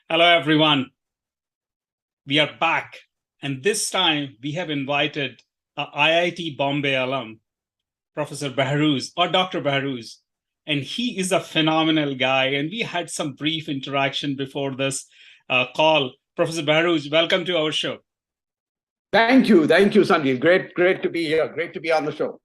Hello, everyone. We are back. And this time we have invited a IIT Bombay alum, Professor Beheruz or Dr. Beheruz. And he is a phenomenal guy. And we had some brief interaction before this call. Professor Beheruz, welcome to our show. Thank you, Sandeep. Great to be here. Great to be on the show.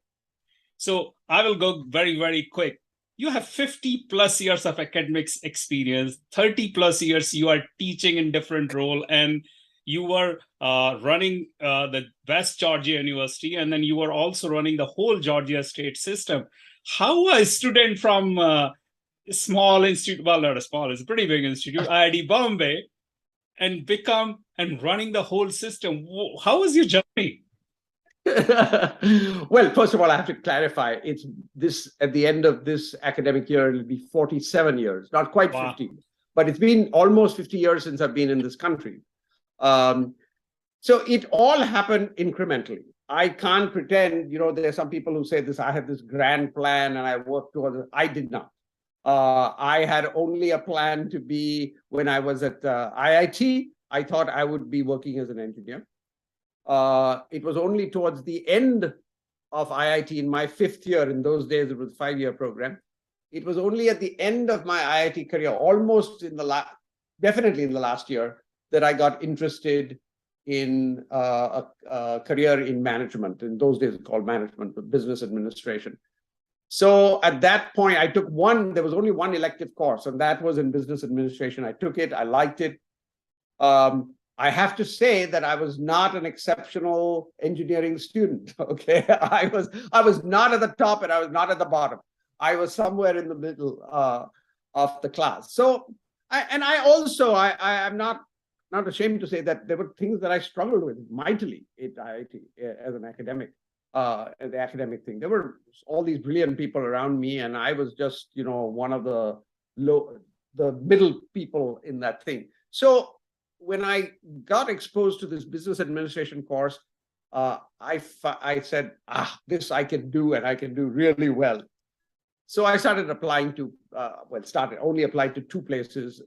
So I will go very, very quick. You have 50 plus years of academics experience, 30 plus years you are teaching in different role, and you were running the West Georgia University, and then you were also running the whole Georgia state system. How a student from a small institute, well, not a small, it's a pretty big institute, IIT Bombay, and running the whole system, how was your journey? Well, first of all, I have to clarify. It's this at the end of this academic year, it'll be 47 years, not quite 50, but it's been almost 50 years since I've been in this country. So it all happened incrementally. I can't pretend, there are some people who say this, I had this grand plan and I worked towards it. I did not. I had only a plan to be, when I was at IIT, I thought I would be working as an engineer. It was only towards the end of IIT in my 5th year. In those days, it was a 5-year program. It was only at the end of my IIT career, almost definitely in the last year, that I got interested in a career in management. In those days, it's called management, but business administration. So at that point, there was only one elective course, and that was in business administration. I took it, I liked it. I have to say that I was not an exceptional engineering student. Okay, I was not at the top and I was not at the bottom. I was somewhere in the middle of the class. So, I'm not ashamed to say that there were things that I struggled with mightily at IIT as an academic, the academic thing. There were all these brilliant people around me, and I was just, one of the middle people in that thing. So when I got exposed to this business administration course, I said, this I can do, and I can do really well. So I started applying to, only applied to 2 places.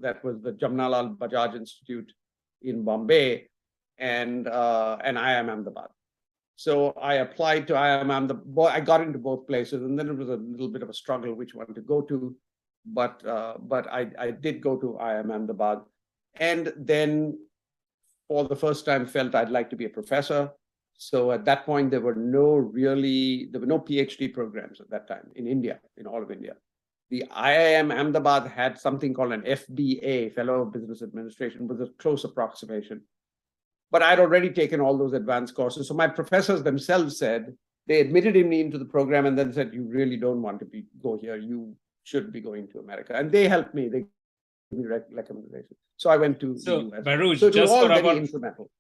That was the Jamnalal Bajaj Institute in Bombay and IIM Ahmedabad. So I applied to IIM Ahmedabad. I got into both places, and then it was a little bit of a struggle which one to go to. But I did go to IIM Ahmedabad. And then for the first time felt I'd like to be a professor. So at that point, there were no PhD programs at that time in India, in all of India. The IIM Ahmedabad had something called an FBA, Fellow of Business Administration, was a close approximation. But I'd already taken all those advanced courses. So my professors themselves said, they admitted me into the program and then said, you really don't want to go here. You should be going to America. And they helped me. They recommendation. So I went to the US. Beheruz, so it was all very instrumental.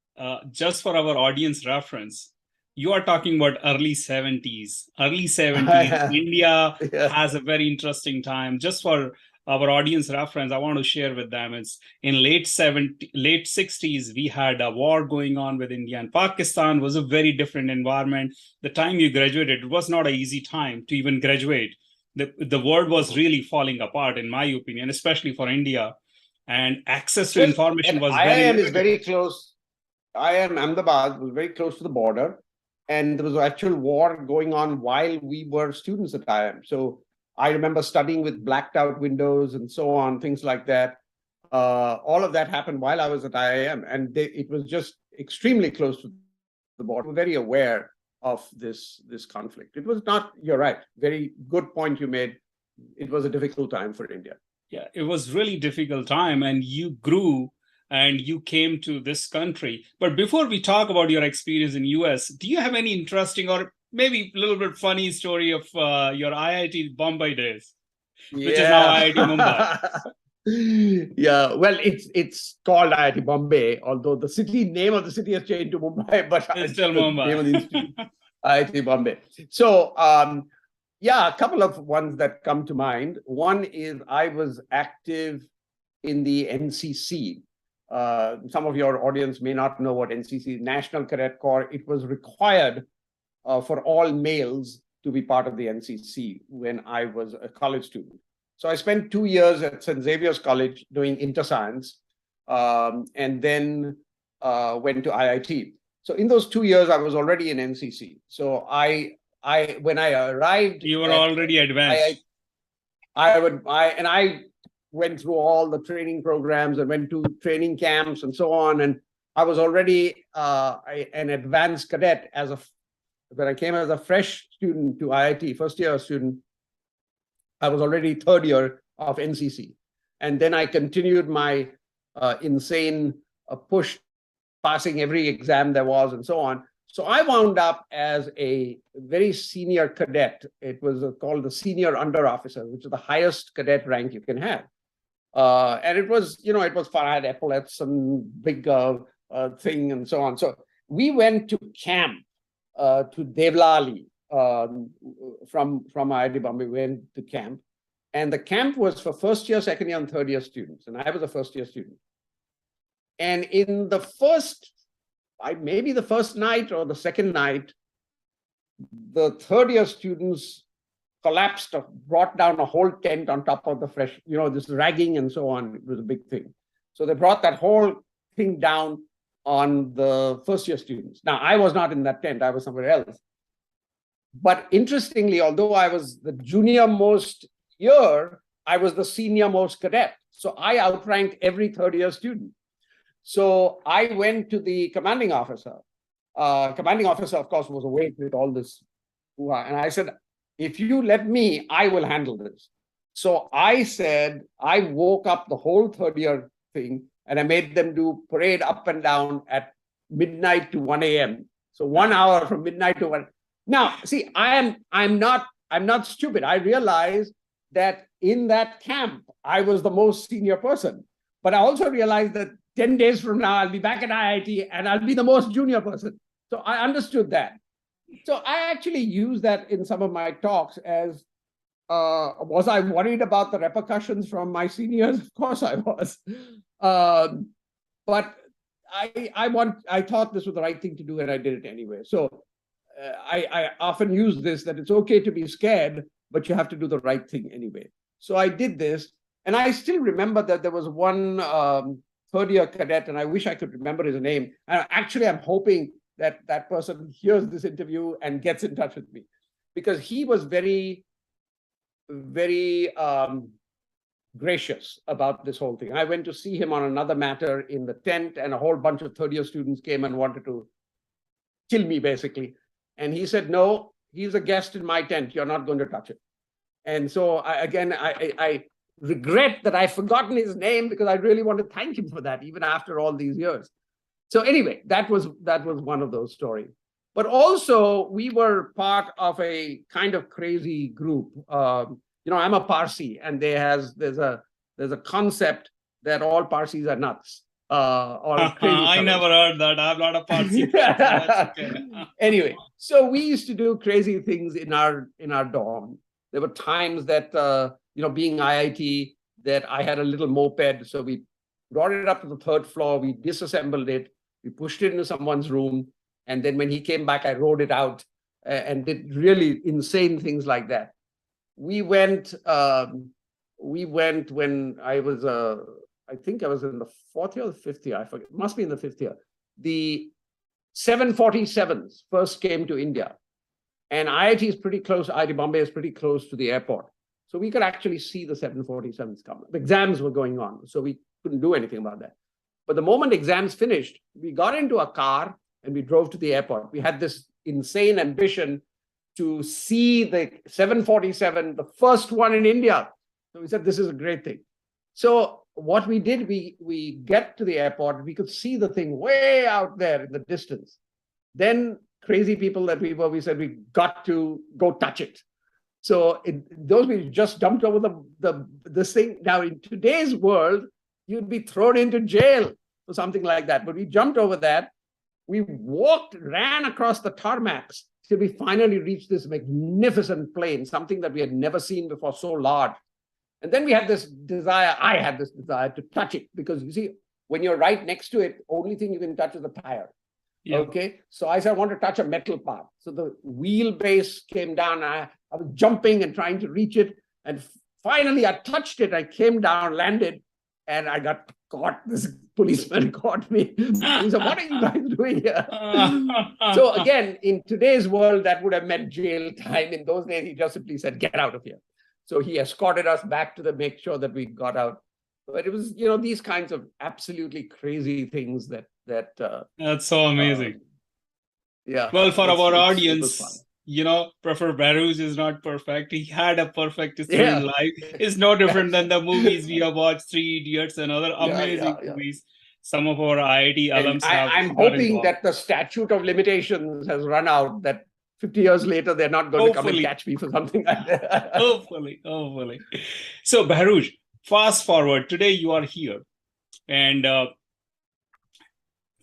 Just for our audience reference, you are talking about early 70s. India has a very interesting time. Just for our audience reference, I want to share with them, it's in late 60s, we had a war going on with India and Pakistan. Was a very different environment. The time you graduated, it was not an easy time to even graduate. The world was really falling apart, in my opinion, especially for India, and access to information was very close. IIM Ahmedabad was very close to the border, and there was an actual war going on while we were students at IIM. So I remember studying with blacked out windows and so on, things like that. All of that happened while I was at IIM, and it was just extremely close to the border. We're very aware of this conflict. It was not, you're right, very good point you made. It was a difficult time for India. Yeah, it was really difficult time, and you grew and you came to this country. But before we talk about your experience in US, do you have any interesting or maybe a little bit funny story of your IIT Bombay days, which is now IIT Mumbai? Yeah, well, it's called IIT Bombay, although the name of the city has changed to Mumbai, but it's still Mumbai. Name of the institute, IIT Bombay. So, a couple of ones that come to mind. One is I was active in the NCC. Some of your audience may not know what NCC is, National Cadet Corps. It was required for all males to be part of the NCC when I was a college student. So I spent 2 years at St. Xavier's College doing interscience, and then went to IIT. So in those 2 years, I was already in NCC. So when I arrived, you were already advanced. I went through all the training programs and went to training camps and so on. And I was already an advanced cadet when I came as a fresh student to IIT, first year student. I was already third year of NCC. And then I continued my insane push, passing every exam there was and so on. So I wound up as a very senior cadet. It was called the senior under officer, which is the highest cadet rank you can have. And it was, it was fun. I had epaulets and big thing and so on. So we went to camp to Devlali from IIT Bombay. We went to camp. And the camp was for first year, second year, and third year students. And I was a first year student. And in the maybe the first night or the second night, the third year students collapsed, brought down a whole tent on top of the fresh, this ragging and so on. It was a big thing. So they brought that whole thing down on the first year students. Now, I was not in that tent. I was somewhere else. But interestingly, although I was the junior most year, I was the senior most cadet. So I outranked every third year student. So I went to the commanding officer. Commanding officer, of course, was awake with all this. And I said, if you let me, I will handle this. So I said, I woke up the whole third year thing, and I made them do parade up and down at midnight to 1 a.m. So 1 hour from midnight to 1. Now, see, I'm not stupid. I realized that in that camp, I was the most senior person. But I also realized that 10 days from now, I'll be back at IIT and I'll be the most junior person. So I understood that. So I actually use that in some of my talks as, was I worried about the repercussions from my seniors? Of course I was. But I thought this was the right thing to do, and I did it anyway. So I often use this, that it's okay to be scared, but you have to do the right thing anyway. So I did this, and I still remember that there was one third year cadet, and I wish I could remember his name. And actually, I'm hoping that that person hears this interview and gets in touch with me, because he was very, very gracious about this whole thing. I went to see him on another matter in the tent, and a whole bunch of third year students came and wanted to kill me, basically. And he said, no, he's a guest in my tent. You're not going to touch it. And so I regret that I've forgotten his name, because I really want to thank him for that, even after all these years. So anyway, that was one of those stories. But also, we were part of a kind of crazy group. I'm a Parsi, and there's a concept that all Parsis are nuts. I never heard that. I'm not a Parsi. Okay. Anyway, so we used to do crazy things in our dorm. There were times that being IIT, that I had a little moped, so we brought it up to the third floor. We disassembled it. We pushed it into someone's room, and then when he came back, I rode it out and did really insane things like that. We went when I was I think I was in the fourth year or the fifth year. I forget. It must be in the fifth year. The 747s first came to India, and IIT is pretty close. IIT Bombay is pretty close to the airport, so we could actually see the 747s come. The exams were going on, so we couldn't do anything about that. But the moment exams finished, we got into a car and we drove to the airport. We had this insane ambition to see the 747, the first one in India. So we said, this is a great thing. So what we did, we get to the airport, we could see the thing way out there in the distance. Then crazy people that we were, we said, we got to go touch it. So we just jumped over this thing. Now, in today's world, you'd be thrown into jail or something like that. But we jumped over that. We ran across the tarmacs till we finally reached this magnificent plane, something that we had never seen before, so large. And then I had this desire to touch it, because you see, when you're right next to it, only thing you can touch is the tire. Yeah. Okay. So I said, I want to touch a metal part. So the wheelbase came down. I was jumping and trying to reach it. And finally I touched it. I came down, landed, and I got caught. This policeman caught me. He said, "What are you guys doing here?" So again, in today's world, that would have meant jail time. In those days, he just simply said, "Get out of here." So he escorted us back to make sure that we got out. But it was, these kinds of absolutely crazy things that that's so amazing. Yeah. Well, for our audience, Professor Beheruz is not perfect. He had a perfect student life. It's no different than the movies we have watched, Three Idiots and other amazing movies. Some of our IIT alums have. I'm hoping that the statute of limitations has run out, that 50 years later, they're not going to come and catch me for something like that. Hopefully. So, Beheruz, fast forward. Today you are here. And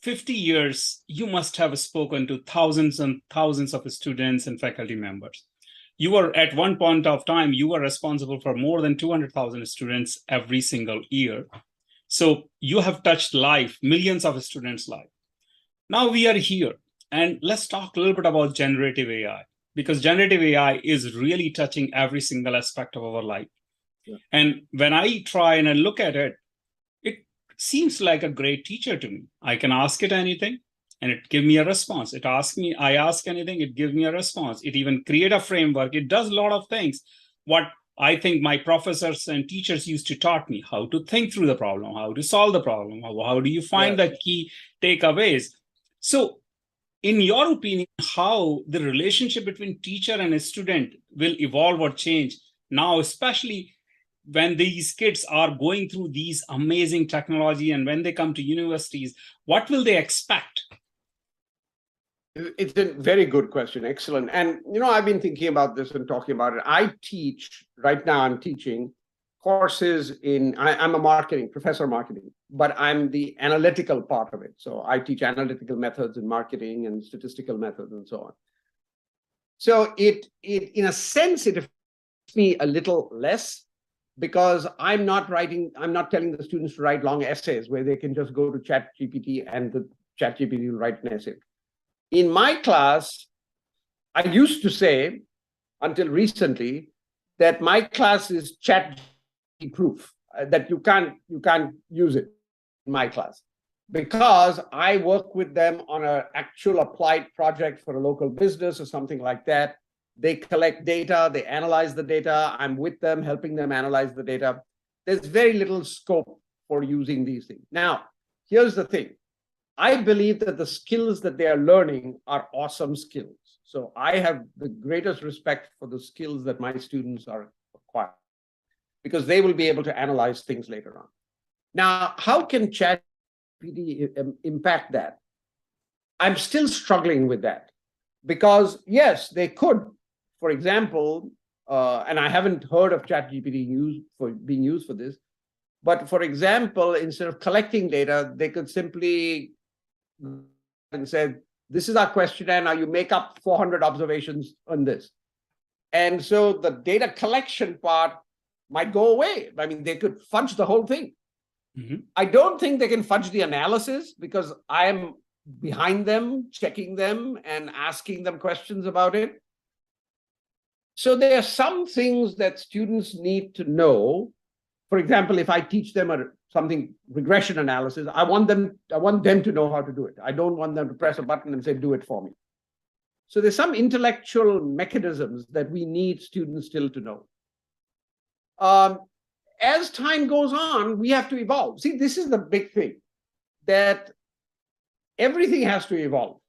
50 years, you must have spoken to thousands and thousands of students and faculty members. You were, at one point of time, you were responsible for more than 200,000 students every single year. So you have touched millions of students' life. Now we are here, and let's talk a little bit about generative AI, because generative AI is really touching every single aspect of our life. Yeah. And when I try and I look at it, it seems like a great teacher to me. I can ask it anything, and it gives me a response. I ask anything, it gives me a response. It even create a framework. It does a lot of things. What I think my professors and teachers used to taught me, how to think through the problem, how to solve the problem, how do you find the key takeaways. So in your opinion, how the relationship between teacher and a student will evolve or change now, especially when these kids are going through these amazing technology, and when they come to universities, what will they expect? It's a very good question. Excellent. And, I've been thinking about this and talking about it. Right now I'm teaching courses I'm a professor of marketing, but I'm the analytical part of it. So I teach analytical methods in marketing and statistical methods and so on. So it in a sense, it affects me a little less, because I'm not telling the students to write long essays where they can just go to ChatGPT and the ChatGPT will write an essay. In my class, I used to say, until recently, that my class is ChatGPT proof, that you can't use it in my class, because I work with them on an actual applied project for a local business or something like that. They collect data, they analyze the data. I'm with them, helping them analyze the data. There's very little scope for using these things. Now, here's the thing. I believe that the skills that they are learning are awesome skills. So I have the greatest respect for the skills that my students are acquiring, because they will be able to analyze things later on. Now, how can ChatGPT impact that? I'm still struggling with that, because yes, they could. For example, and I haven't heard of ChatGPT being used for this, but for example, instead of collecting data, they could simply and say, "This is our questionnaire. Now you make up 400 observations on this." And so the data collection part might go away. I mean, they could fudge the whole thing. Mm-hmm. I don't think they can fudge the analysis, because I'm behind them, checking them and asking them questions about it. So there are some things that students need to know. For example, if I teach them regression analysis, I want them to know how to do it. I don't want them to press a button and say, "Do it for me." So there's some intellectual mechanisms that we need students still to know. As time goes on, we have to evolve. See, this is the big thing, that everything has to evolve.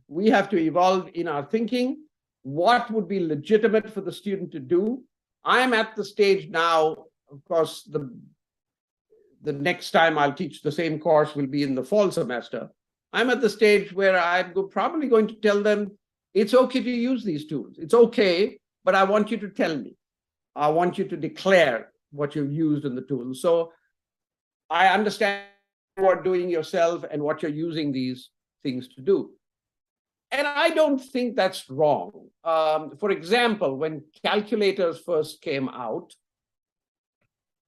We have to evolve in our thinking. What would be legitimate for the student to do? I'm at the stage now, of course, the next time I'll teach the same course will be in the fall semester. I'm at the stage where I'm probably going to tell them, it's okay to use these tools. It's okay, but I want you to tell me. I want you to declare what you've used in the tools. So I understand what you're doing yourself and what you're using these things to do. And I don't think that's wrong. For example, when calculators first came out,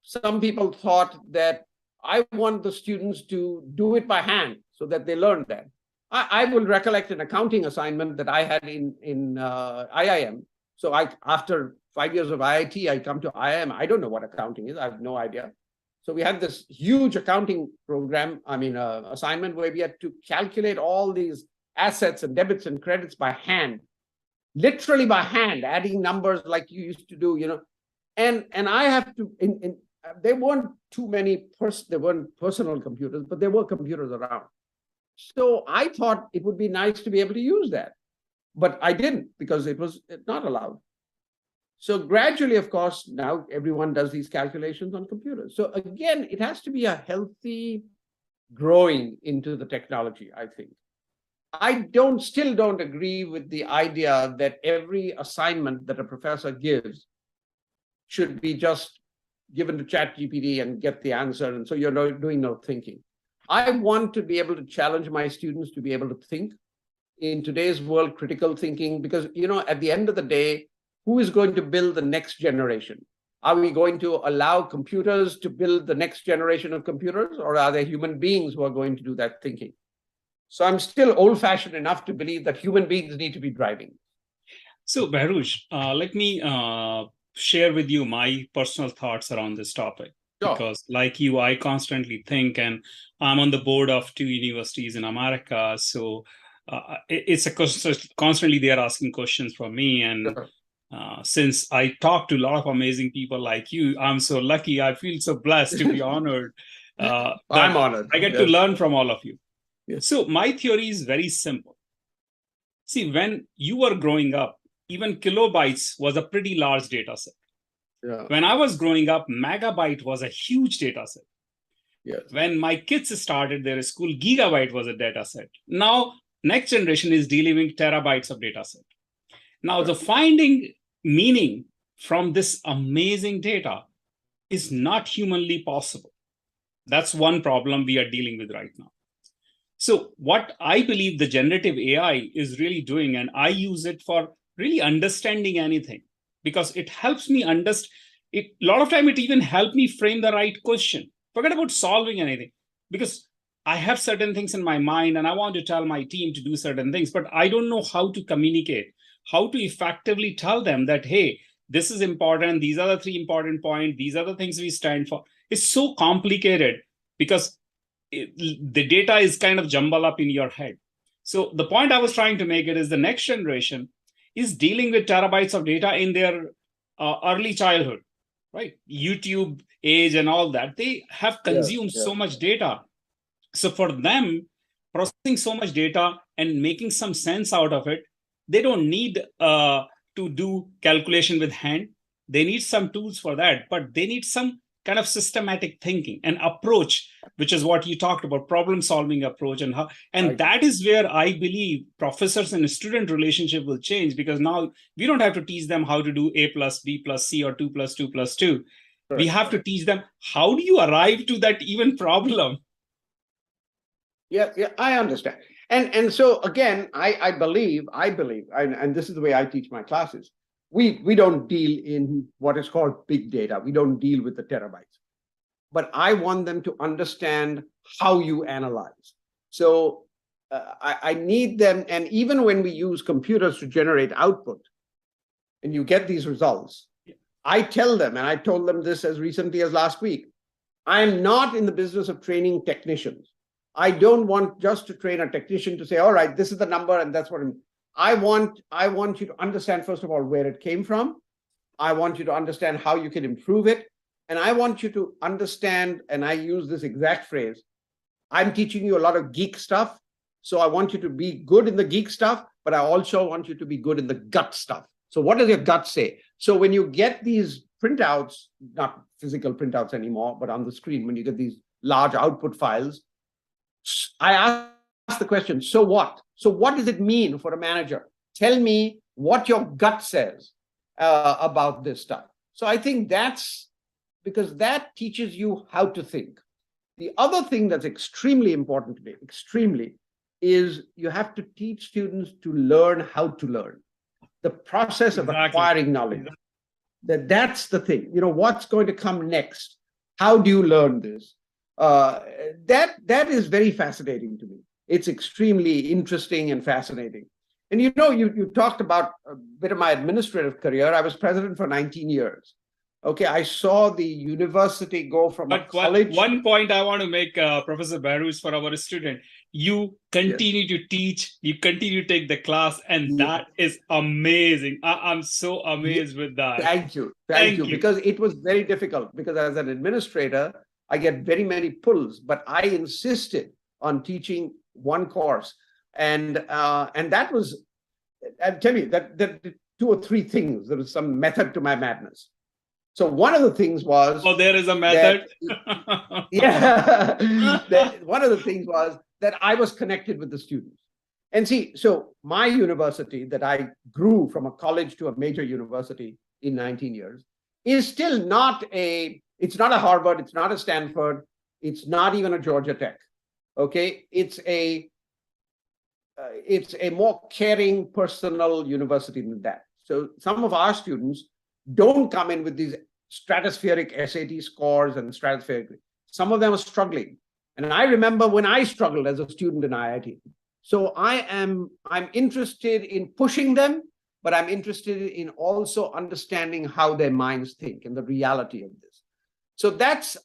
some people thought that I want the students to do it by hand so that they learn that. I will recollect an accounting assignment that I had in IIM, So after 5 years of IIT, I come to IIM. I don't know what accounting is. I have no idea. So we had this huge accounting program, assignment where we had to calculate all these assets and debits and credits by hand, literally by hand, adding numbers like you used to do, And I have to, there weren't too many, there weren't personal computers, but there were computers around. So I thought it would be nice to be able to use that. But I didn't, because it was not allowed. So gradually, of course, now everyone does these calculations on computers. So again, it has to be a healthy growing into the technology, I think. I still don't agree with the idea that every assignment that a professor gives should be just given to ChatGPT and get the answer. And so you're doing no thinking. I want to be able to challenge my students to be able to think in today's world, critical thinking, because, at the end of the day, who is going to build the next generation? Are we going to allow computers to build the next generation of computers, or are there human beings who are going to do that thinking? So I'm still old-fashioned enough to believe that human beings need to be driving. So Beheruz, let me share with you my personal thoughts around this topic. Sure. Because like you, I constantly think, and I'm on the board of 2 universities in America. So it's constantly they're asking questions from me. And sure. Since I talk to a lot of amazing people like you, I'm so lucky. I feel so blessed to be honored. I'm honored. I get to learn from all of you. Yes. So my theory is very simple. See, when you were growing up, even kilobytes was a pretty large data set. Yeah. When I was growing up, megabyte was a huge data set. Yes. When my kids started their school, gigabyte was a data set. Now, next generation is dealing with terabytes of data set. Now, the finding meaning from this amazing data is not humanly possible. That's one problem we are dealing with right now. So what I believe the generative AI is really doing, and I use it for really understanding anything, because it helps me understand it. A lot of time it even helped me frame the right question. Forget about solving anything, because I have certain things in my mind and I want to tell my team to do certain things, but I don't know how to communicate, how to effectively tell them that, hey, this is important. These are the 3 important points. These are the things we stand for. It's so complicated because the data is kind of jumbled up in your head. So the point I was trying to make it is the next generation is dealing with terabytes of data in their early childhood, right? YouTube age and all that. They have consumed so much data. So for them, processing so much data and making some sense out of it, they don't need to do calculation with hand. They need some tools for that, but they need some kind of systematic thinking and approach, which is what you talked about, problem-solving approach, and that is where I believe professors and student relationship will change, because now we don't have to teach them how to do A plus B plus C or 2 plus 2 plus 2. Correct. We have to teach them, how do you arrive to that even problem? Yeah, I understand. And so again, I believe, and this is the way I teach my classes. We don't deal in what is called big data. We don't deal with the terabytes. But I want them to understand how you analyze. So I need them, and even when we use computers to generate output, and you get these results, I tell them, and I told them this as recently as last week, I'm not in the business of training technicians. I don't want just to train a technician to say, all right, this is the number and that's what I want you to understand, first of all, where it came from. I want you to understand how you can improve it. And I want you to understand, and I use this exact phrase, I'm teaching you a lot of geek stuff. So I want you to be good in the geek stuff, but I also want you to be good in the gut stuff. So what does your gut say? So when you get these printouts, not physical printouts anymore, but on the screen, when you get these large output files, I ask the question, so what? So what does it mean for a manager? Tell me what your gut says about this stuff. So I think that's because that teaches you how to think. The other thing that's extremely important to me, is you have to teach students to learn how to learn. The process of acquiring knowledge. That's the thing. What's going to come next? How do you learn this? That is very fascinating to me. It's extremely interesting and fascinating. And you talked about a bit of my administrative career. I was president for 19 years. Okay, I saw the university go from a college. One point I want to make, Professor Beheruz, for our student, you continue to teach, you continue to take the class, and that is amazing. I'm so amazed with that. Thank you. Because it was very difficult, because as an administrator, I get very many pulls, but I insisted on teaching one course. And that was, I'll tell you, that 2 or 3 things. There was some method to my madness. So one of the things was... Oh, there is a method? One of the things was that I was connected with the students. And see, so my university that I grew from a college to a major university in 19 years is still not it's not a Harvard, it's not a Stanford, it's not even a Georgia Tech. Okay, it's a more caring, personal university than that. So some of our students don't come in with these stratospheric SAT scores and stratospheric. Some of them are struggling. And I remember when I struggled as a student in IIT. So I'm interested in pushing them, but I'm interested in also understanding how their minds think and the reality of this. So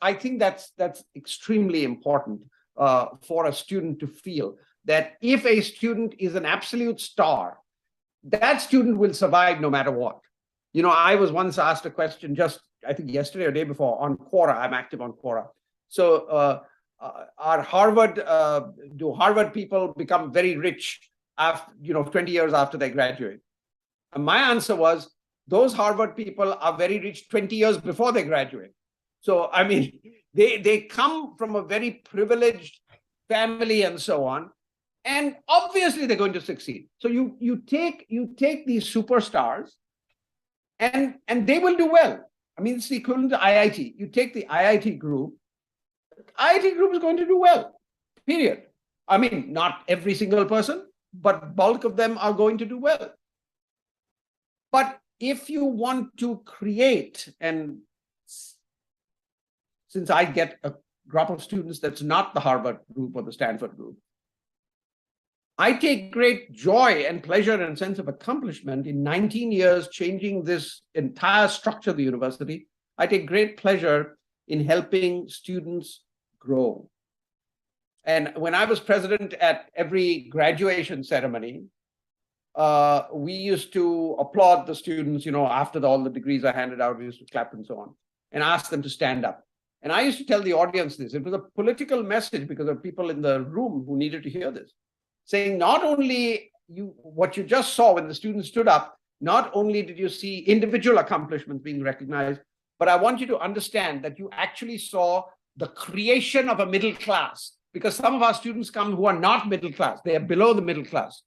I think that's extremely important for a student to feel that if a student is an absolute star, that student will survive no matter what. I was once asked a question just, I think yesterday or day before, on Quora. I'm active on Quora. So do Harvard people become very rich after, 20 years after they graduate? And my answer was, those Harvard people are very rich 20 years before they graduate. So, I mean, they come from a very privileged family and so on. And obviously they're going to succeed. So you take these superstars, and they will do well. I mean, it's the equivalent to IIT. You take the IIT group is going to do well, period. I mean, not every single person, but bulk of them are going to do well. But if you want to create, and since I get a group of students that's not the Harvard group or the Stanford group, I take great joy and pleasure and sense of accomplishment in 19 years changing this entire structure of the university. I take great pleasure in helping students grow. And when I was president at every graduation ceremony, we used to applaud the students, after all the degrees are handed out, we used to clap and so on, and ask them to stand up. And I used to tell the audience this. It was a political message because of people in the room who needed to hear this, saying not only what you just saw when the students stood up, not only did you see individual accomplishments being recognized, but I want you to understand that you actually saw the creation of a middle class, because some of our students come who are not middle class. They are below the middle class.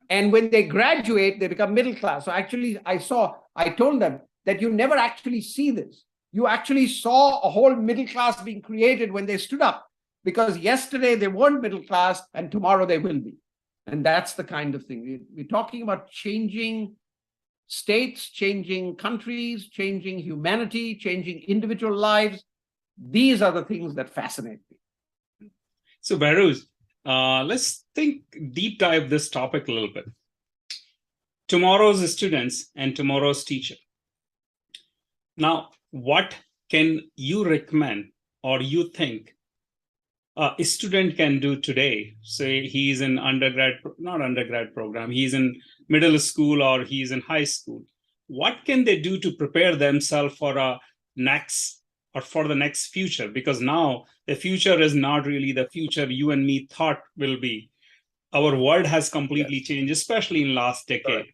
And when they graduate, they become middle class. So actually, I told them that you never actually see this. You actually saw a whole middle class being created when they stood up, because yesterday they weren't middle class and tomorrow they will be. And that's the kind of thing. We're talking about changing states, changing countries, changing humanity, changing individual lives. These are the things that fascinate me. So Beheruz, let's deep dive this topic a little bit. Tomorrow's students and tomorrow's teacher. Now, what can you recommend or you think a student can do today? Say he's in not undergrad program, he's in middle school or he's in high school. What can they do to prepare themselves for the next future? Because now the future is not really the future you and me thought will be. Our world has completely changed, especially in last decade.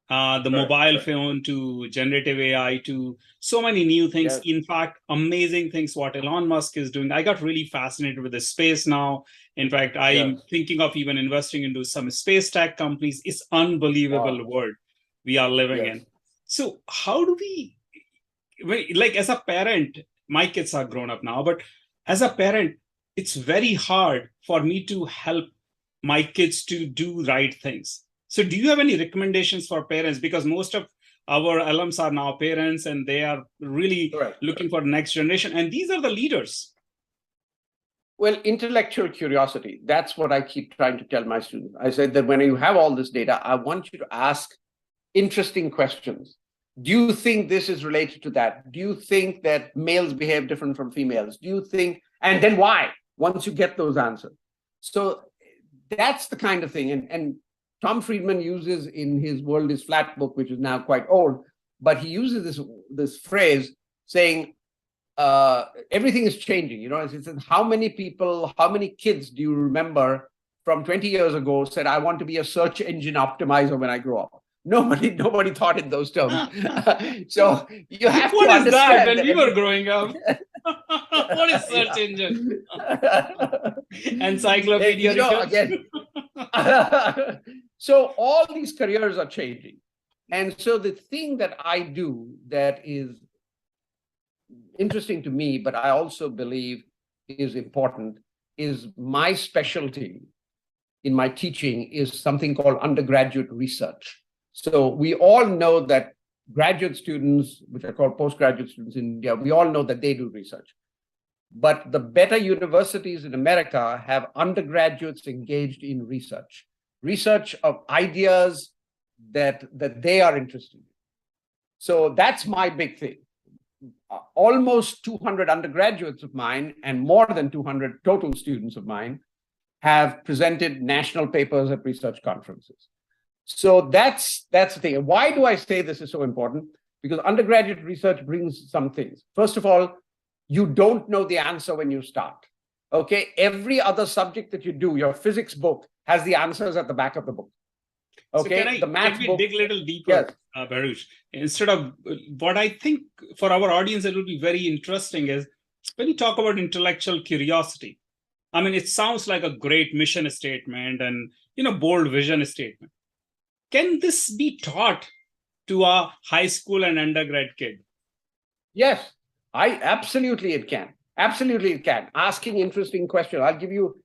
The mobile phone to generative AI to so many new things. In fact, amazing things what Elon Musk is doing. I got really fascinated with the space now. In fact, I'm thinking of even investing into some space tech companies. It's unbelievable world we are living in. So how do we, like as a parent, my kids are grown up now, but as a parent, it's very hard for me to help my kids to do right things. So do you have any recommendations for parents? Because most of our alums are now parents and they are really looking for the next generation. And these are the leaders. Well, intellectual curiosity, that's what I keep trying to tell my students. I said that when you have all this data, I want you to ask interesting questions. Do you think this is related to that? Do you think that males behave different from females? Do you think, and then why, once you get those answers? So that's the kind of thing. And Tom Friedman uses in his World is Flat book, which is now quite old, but he uses this phrase saying, everything is changing. You know, it says, how many people, how many kids do you remember from 20 years ago said, I want to be a search engine optimizer when I grow up? Nobody thought in those terms. So you have what to is that understand when we were growing up? What is search engine? Encyclopedia. You know, again. So all these careers are changing. And so the thing that I do that is interesting to me, but I also believe is important, is my specialty in my teaching is something called undergraduate research. So we all know that graduate students, which are called postgraduate students in India, we all know that they do research. But the better universities in America have undergraduates engaged in research of ideas that they are interested in. So that's my big thing. Almost 200 undergraduates of mine and more than 200 total students of mine have presented national papers at research conferences. So that's the thing. Why do I say this is so important? Because undergraduate research brings some things. First of all, you don't know the answer when you start. Okay, every other subject that you do, your physics book has the answers at the back of the book. Okay, so can we dig a little deeper, yes. Beheruz? Instead of what I think for our audience, it would be very interesting is when you talk about intellectual curiosity. I mean, it sounds like a great mission statement and, you know, bold vision statement. Can this be taught to a high school and undergrad kid? Yes, absolutely it can. Absolutely it can. Asking interesting questions. I'll give you,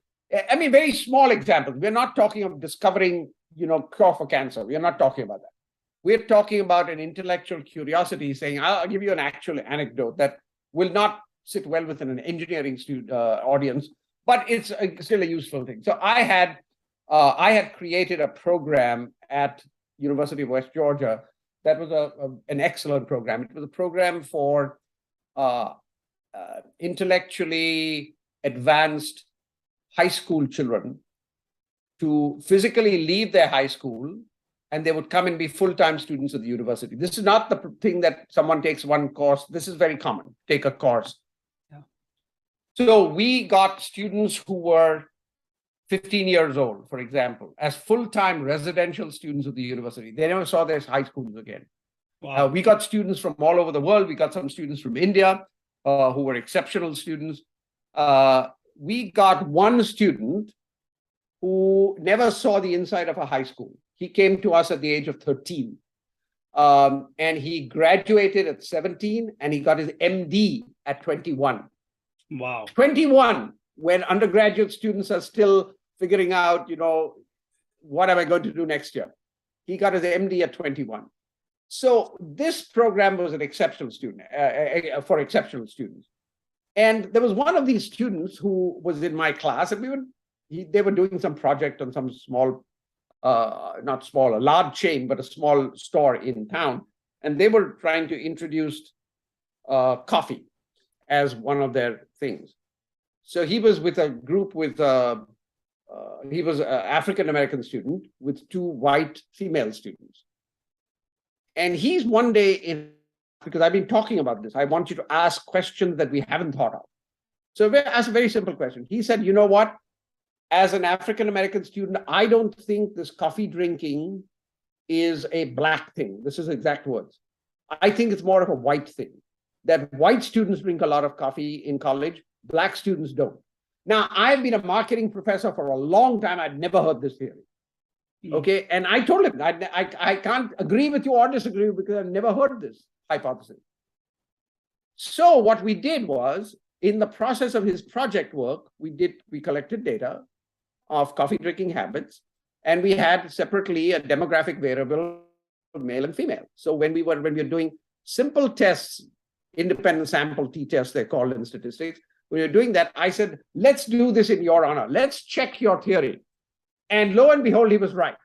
I mean, very small examples. We're not talking of discovering, you know, cure for cancer. We're not talking about that. We're talking about an intellectual curiosity, saying, I'll give you an actual anecdote that will not sit well within an engineering audience, but it's still a useful thing. So I had created a program at University of West Georgia that was an excellent program. It was a program for intellectually advanced high school children to physically leave their high school and they would come and be full-time students at the university. This is not the thing that someone takes one course. This is very common. Take a course. Yeah. So we got students who were 15 years old, for example, as full-time residential students of the university. They never saw their high schools again. Wow. We got students from all over the world. We got some students from India who were exceptional students. We got one student who never saw the inside of a high school. He came to us at the age of 13. And he graduated at 17 and he got his MD at 21. Wow. 21, when undergraduate students are still figuring out, you know, what am I going to do next year? He got his MD at 21. So this program was an exceptional student, for exceptional students. And there was one of these students who was in my class, and they were doing some project on some small, not small, a large chain, but a small store in town. And they were trying to introduce coffee as one of their things. So he was with a group with, he was an African-American student with two white female students. And he's one day because I've been talking about this, I want you to ask questions that we haven't thought of. So we asked a very simple question. He said, you know what? As an African-American student, I don't think this coffee drinking is a black thing. This is exact words. I think it's more of a white thing. That white students drink a lot of coffee in college, black students don't. Now, I've been a marketing professor for a long time. I'd never heard this theory. Okay, and I told him, I can't agree with you or disagree because I've never heard this hypothesis. So what we did was, in the process of his project work, we collected data of coffee drinking habits, and we had separately a demographic variable, male and female. So when we were doing simple tests, independent sample t-tests, they're called in statistics, when you're doing that, I said, let's do this in your honor. Let's check your theory. And lo and behold, he was right.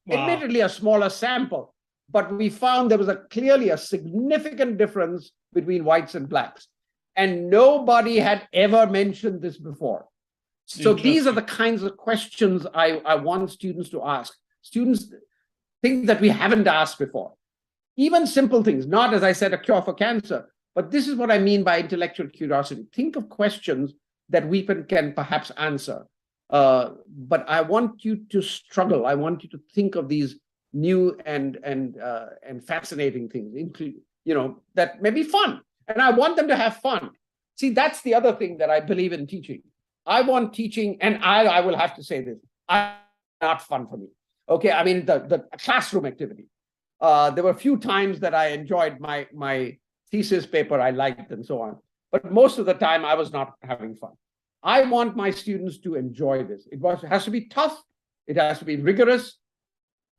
Wow. Admittedly, a smaller sample, but we found there was clearly a significant difference between whites and blacks. And nobody had ever mentioned this before. So these are the kinds of questions I want students to ask. Students, things that we haven't asked before. Even simple things, not, as I said, a cure for cancer, but this is what I mean by intellectual curiosity. Think of questions that we can perhaps answer. But I want you to struggle. I want you to think of these new and fascinating things, that may be fun. And I want them to have fun. See, that's the other thing that I believe in teaching. I want teaching, and I will have to say this, not fun for me. Okay, I mean, the classroom activity. There were a few times that I enjoyed my thesis paper, I liked, and so on. But most of the time, I was not having fun. I want my students to enjoy this. It has to be tough. It has to be rigorous,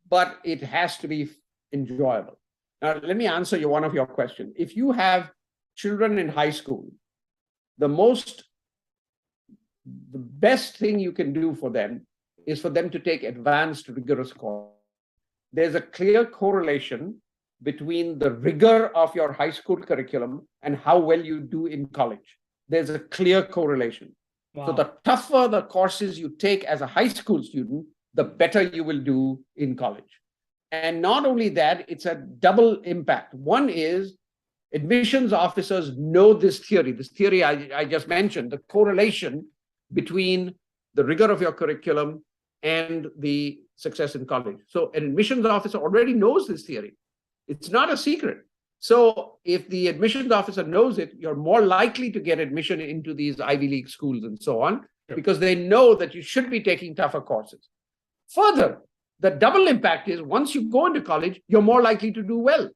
but it has to be enjoyable. Now, let me answer one of your questions. If you have children in high school, the best thing you can do for them is for them to take advanced rigorous course. There's a clear correlation between the rigor of your high school curriculum and how well you do in college. There's a clear correlation. Wow. So the tougher the courses you take as a high school student, the better you will do in college. And not only that, it's a double impact. One is admissions officers know this theory I just mentioned, the correlation between the rigor of your curriculum and the success in college. So an admissions officer already knows this theory. It's not a secret. So if the admissions officer knows it, you're more likely to get admission into these Ivy League schools and so on, because they know that you should be taking tougher courses. Further, the double impact is once you go into college, you're more likely to do well.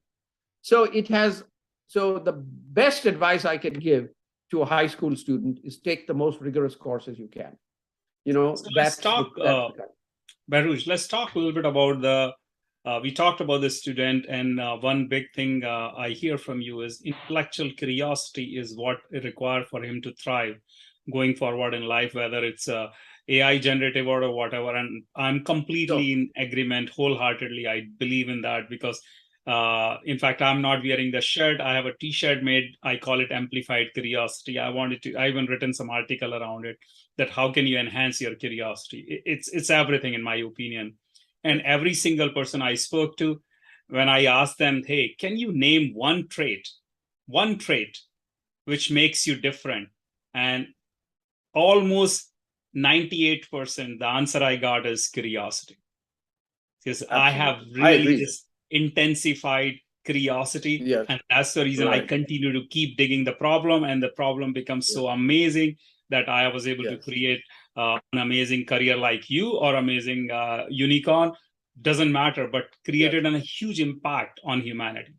So the best advice I can give to a high school student is take the most rigorous courses you can. So let's talk, Beheruz, let's talk a little bit about we talked about the student, and one big thing I hear from you is intellectual curiosity is what is required for him to thrive going forward in life, whether it's AI generative or whatever. And I'm completely in agreement wholeheartedly. I believe in that because in fact, I'm not wearing the shirt. I have a t-shirt made. I call it amplified curiosity. I even written some article around it, that how can you enhance your curiosity? It's everything in my opinion. And every single person I spoke to, when I asked them, hey, can you name one trait which makes you different? And almost 98%, the answer I got is curiosity. Because I have really this intensified curiosity. Yes. And that's the reason I continue to keep digging the problem, and the problem becomes so amazing that I was able to create an amazing career like you, or amazing unicorn, doesn't matter, but created a huge impact on humanity.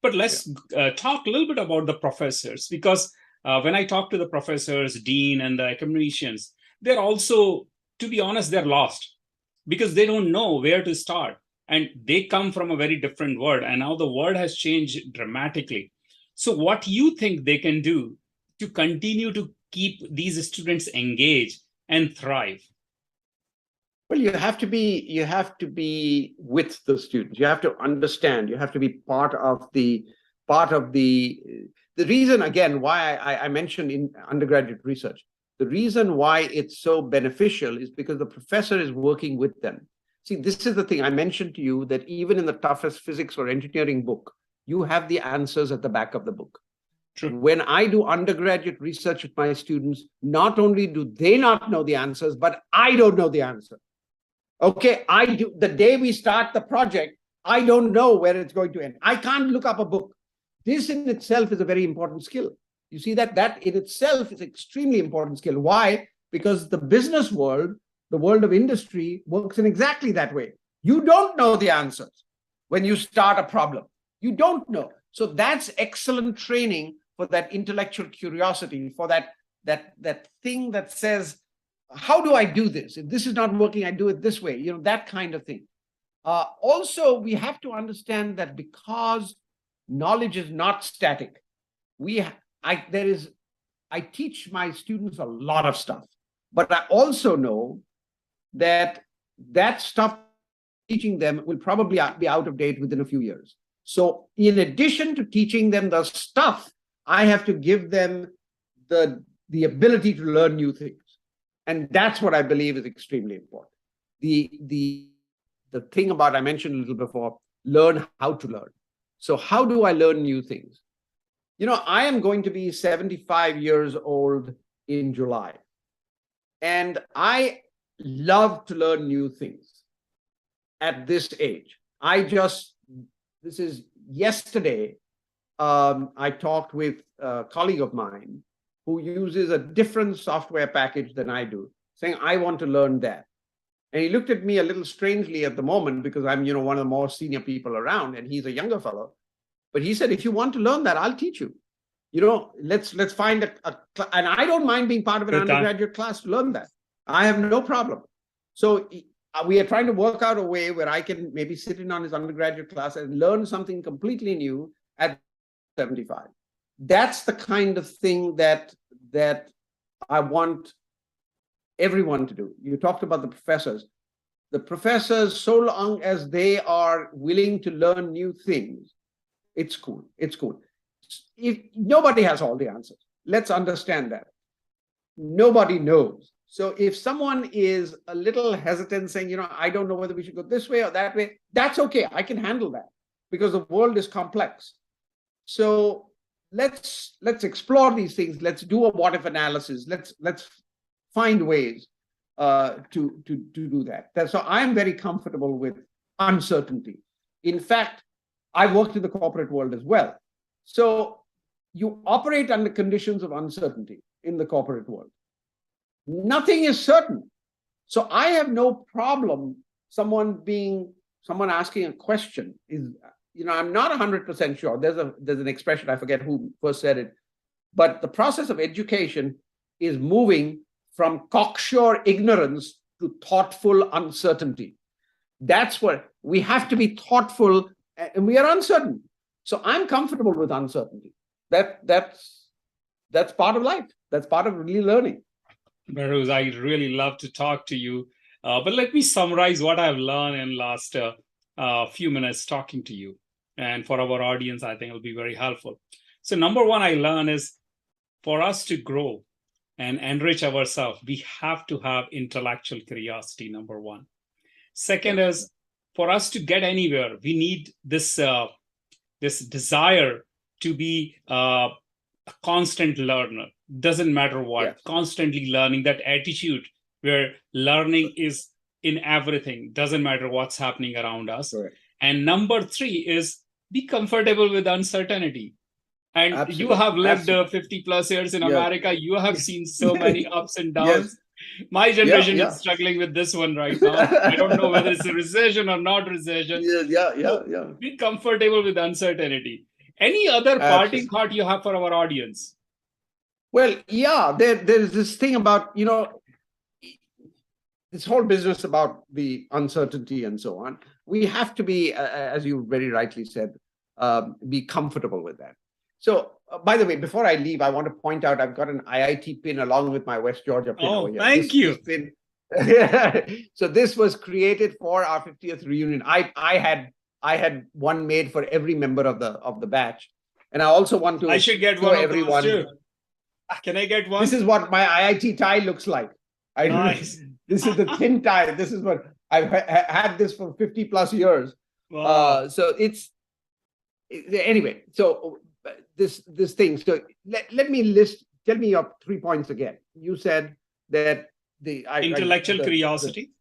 But let's talk a little bit about the professors, because when I talk to the professors, dean, and the academicians, they're also, to be honest, they're lost because they don't know where to start. And they come from a very different world. And now the world has changed dramatically. So what do you think they can do to continue to keep these students engaged and thrive? Well, you have to be with the students. You have to understand. You have to be part of the reason, again, why I mentioned in undergraduate research. The reason why it's so beneficial is because the professor is working with them. See, this is the thing I mentioned to you, that even in the toughest physics or engineering book, you have the answers at the back of the book. True. When I do undergraduate research with my students, not only do they not know the answers, but I don't know the answer. Okay, I do. The day we start the project, I don't know where it's going to end. I can't look up a book. This in itself is a very important skill. You see that in itself is extremely important skill. Why? Because the business world, the world of industry, works in exactly that way. You don't know the answers when you start a problem. You don't know. So that's excellent training for that intellectual curiosity, for that thing that says, how do I do this? If this is not working, I do it this way. That kind of thing. Also, we have to understand that because knowledge is not static, I I teach my students a lot of stuff, but I also know that that stuff teaching them will probably be out of date within a few years. So in addition to teaching them the stuff, I have to give them the ability to learn new things. And that's what I believe is extremely important. The thing about, I mentioned a little before, learn how to learn. So how do I learn new things? You know, I am going to be 75 years old in July. And I love to learn new things at this age. This is yesterday, I talked with a colleague of mine who uses a different software package than I do, saying, I want to learn that. And he looked at me a little strangely at the moment because I'm, one of the more senior people around, and he's a younger fellow. But he said, if you want to learn that, I'll teach you. Let's find and I don't mind being part of an undergraduate class to learn that. I have no problem. So we are trying to work out a way where I can maybe sit in on his undergraduate class and learn something completely new at 75. That's the kind of thing that I want everyone to do. You talked about the professors. The professors, so long as they are willing to learn new things, it's cool. It's cool. If nobody has all the answers, let's understand that. Nobody knows. So if someone is a little hesitant saying, I don't know whether we should go this way or that way, that's okay. I can handle that because the world is complex. So let's explore these things. Let's do a what if analysis. Let's find ways to do that. So I'm very comfortable with uncertainty. In fact, I worked in the corporate world as well. So you operate under conditions of uncertainty in the corporate world. Nothing is certain. So I have no problem someone asking a question is, I'm not 100% sure. There's an expression, I forget who first said it, but the process of education is moving from cocksure ignorance to thoughtful uncertainty. That's what we have to be thoughtful, and we are uncertain. So I'm comfortable with uncertainty. That's part of life. That's part of really learning. Beheruz, I really love to talk to you. But let me summarize what I've learned in last few minutes talking to you. And for our audience, I think it'll be very helpful. So number one I learned is for us to grow and enrich ourselves, we have to have intellectual curiosity, number one. Second is for us to get anywhere, we need this desire to be a constant learner. Doesn't matter what, constantly learning, that attitude where learning is in everything, doesn't matter what's happening around us. Correct. And number three is be comfortable with uncertainty. And absolutely. You have lived 50 plus years in America. You have seen so many ups and downs. My generation is struggling with this one right now. I don't know whether it's a recession or not recession. Be comfortable with uncertainty. Any other parting thought you have for our audience? Well, there's this thing about, this whole business about the uncertainty and so on. We have to be, as you very rightly said, be comfortable with that. So, by the way, before I leave, I want to point out I've got an IIT pin along with my West Georgia pin. Oh, thank you. This pin. So this was created for our 50th reunion. I had one made for every member of the batch, and I also want to. I should get one of those too. Can I get one? This is what my IIT tie looks like. Nice. This is the thin tie. This is what I've had this for 50 plus years. Wow. So it's anyway. So this thing. So let me tell me your 3 points again. You said that the intellectual curiosity,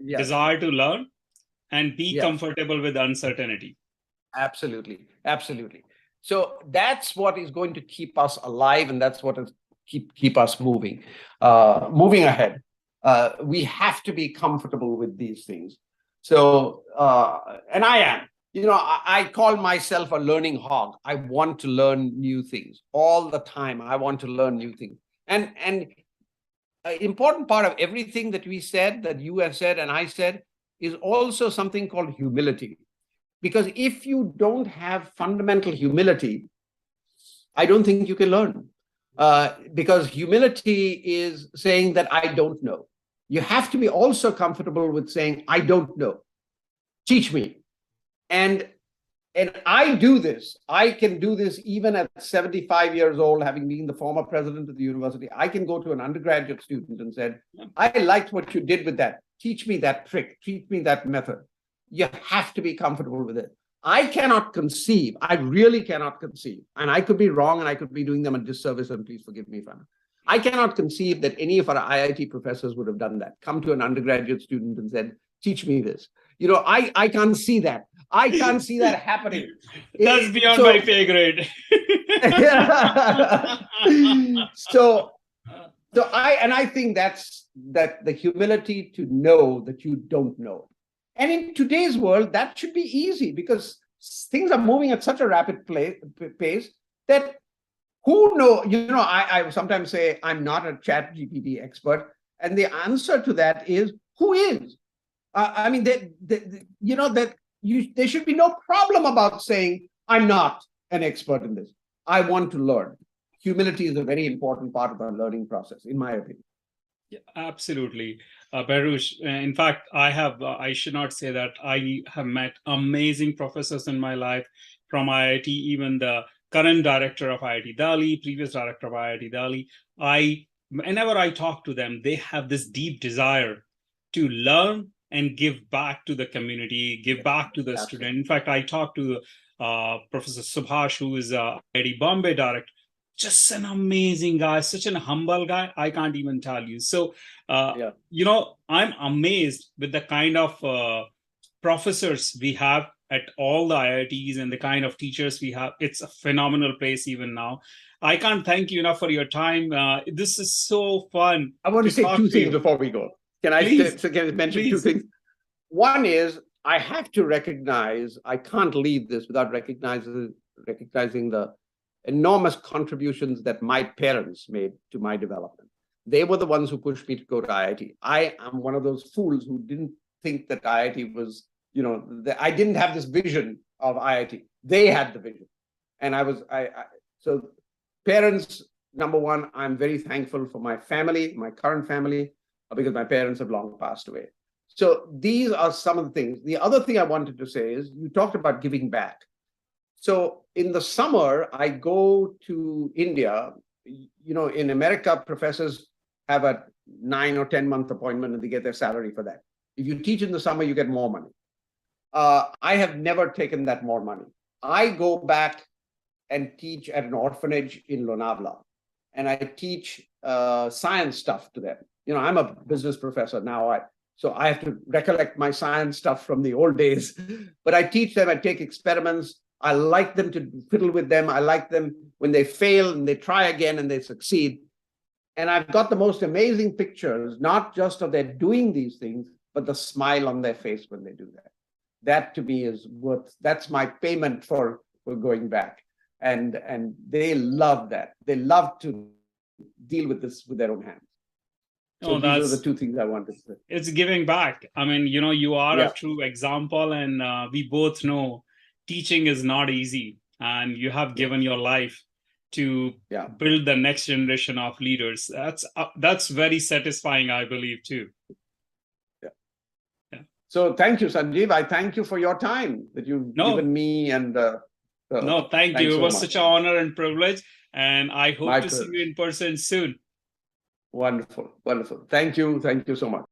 desire to learn, and be comfortable with uncertainty. Absolutely. So that's what is going to keep us alive, and that's what is keep us moving ahead. We have to be comfortable with these things. So, and I am. I call myself a learning hog. I want to learn new things all the time. I want to learn new things. And an important part of everything that we said, that you have said and I said, is also something called humility. Because if you don't have fundamental humility, I don't think you can learn. Because humility is saying that I don't know. You have to be also comfortable with saying, I don't know. Teach me. And I do this. I can do this even at 75 years old, having been the former president of the university. I can go to an undergraduate student and said, I liked what you did with that. Teach me that trick. Teach me that method. You have to be comfortable with it. I cannot conceive. I really cannot conceive. And I could be wrong and I could be doing them a disservice, and please forgive me if I'm. I cannot conceive that any of our IIT professors would have done that. Come to an undergraduate student and said, teach me this. I can't see that. I can't see that happening. That's beyond my pay grade. I think that the humility to know that you don't know. And in today's world, that should be easy because things are moving at such a rapid pace that who knows? I sometimes say I'm not a chat GPT expert. And the answer to that is, who is? There should be no problem about saying, I'm not an expert in this. I want to learn. Humility is a very important part of our learning process, in my opinion. Yeah, absolutely. Beheruz, in fact, I should not say that I have met amazing professors in my life from IIT, even the current director of IIT Delhi, previous director of IIT Delhi. Whenever I talk to them, they have this deep desire to learn and give back to the community, give back to the student. In fact, I talked to Professor Subhash, who is IIT Bombay director. Just an amazing guy, such an humble guy, I can't even tell you. So, I'm amazed with the kind of professors we have at all the IITs and the kind of teachers we have. It's a phenomenal place even now. I can't thank you enough for your time. This is so fun. I want to say two things before we go. Can I mention two things? One is, I have to recognize, I can't leave this without recognizing the enormous contributions that my parents made to my development. They were the ones who pushed me to go to IIT. I am one of those fools who didn't think that IIT was, I didn't have this vision of IIT. They had the vision. And so parents, number one, I'm very thankful for my family, my current family, because my parents have long passed away. So these are some of the things. The other thing I wanted to say is, you talked about giving back. So in the summer, I go to India. In America, professors have a 9 or 10 month appointment and they get their salary for that. If you teach in the summer, you get more money. I have never taken that more money. I go back and teach at an orphanage in Lonavala, and I teach science stuff to them. I'm a business professor now, so I have to recollect my science stuff from the old days. But I teach them, I take experiments. I like them to fiddle with them. I like them when they fail and they try again and they succeed. And I've got the most amazing pictures, not just of their doing these things, but the smile on their face when they do that. That to me is that's my payment for going back. And they love that. They love to deal with this with their own hands. So these are the two things I wanted to say. It's giving back. You are a true example, and we both know teaching is not easy, and you have given your life to build the next generation of leaders. That's very satisfying, I believe, too. So thank you, Sanjeev. I thank you for your time that you've given me. And thank you. It was such an honor and privilege, and I hope to see you in person soon. Wonderful. Thank you so much.